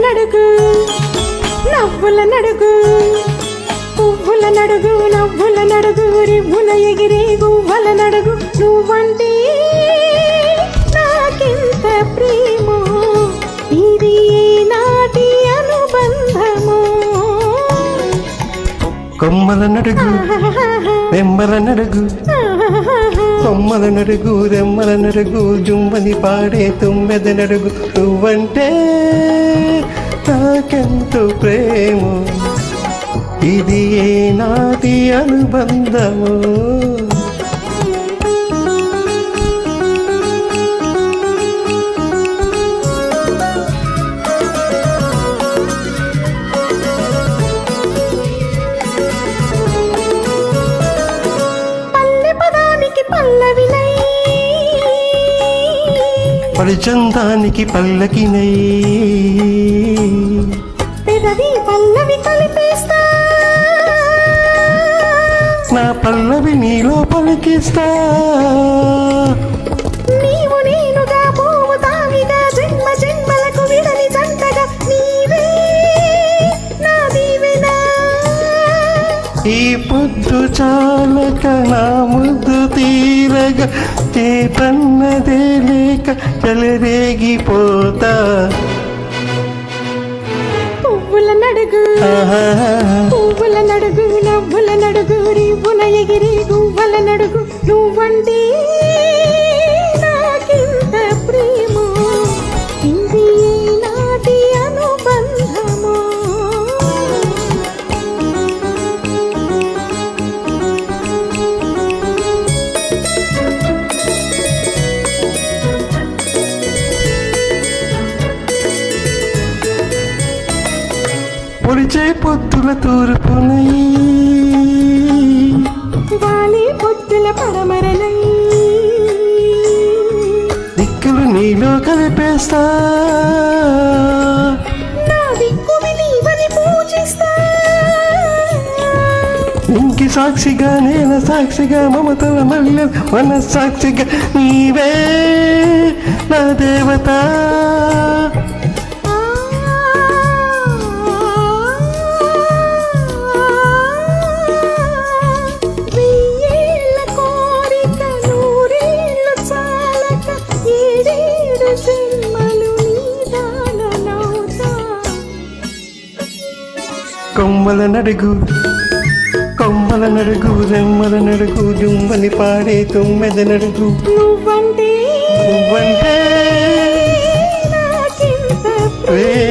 నడుగు నవ్వుల నడుగు పువ్వుల నడుగు నవ్వుల నడుగు రివ్వుల ఎగిరే గువ్వల నడుగు నువ్వంటే నాకెంత ప్రేమో ఇది నాటి అనుబంధమో కొమ్మల నడుగు రెమ్మల నడుగు కొమ్మల నడుగు రెమ్మల నడుగు జుమ్మని పాడే తుమ్మెద నడుగు నువ్వంటే నాకెంతో ప్రేమో ఇది నాటి అనుబంధము పల్లవినై పరిచందానికి పల్లకినై పెదవి పల్లవి కలిపేస్తా నా పల్లవి నీలో పలికిస్తా నీవు నేనుగా పోవు తావిగా జన్మ జన్మలకు విడని జంటగా నీవే నా దీవెనా ఈ పొద్దు చాలక నా ముద్దు తీరగా చేపన్నదే లేక చెలరేగిపోతా పువ్వుల నడుగు పువ్వుల నడుగు నవ్వుల నడుగు రివ్వుల ఎగిరి గువ్వల నడుగు నువ్వంటే నాకెంత ప్రేమో ఇది నాటి అనుబంధమో పొడిచే పొద్దుల తూర్పునై వాలి పొద్దుల పడమరనై దిక్కులు నీలో కలిపేస్తా నా దిక్కువి నీవని పూజిస్తా ఇంకి సాక్షిగా నేను సాక్షిగా మమతల మల్లె మన సాక్షిగా నీవే నా దేవత కొమ్మల నడుగు కొమ్మల నడుగు రెమ్మల నడుగు జుమ్మని పాడే తుమ్మెద నడుగు నువ్వంటే నువ్వంటే నాకెంత ప్రేమ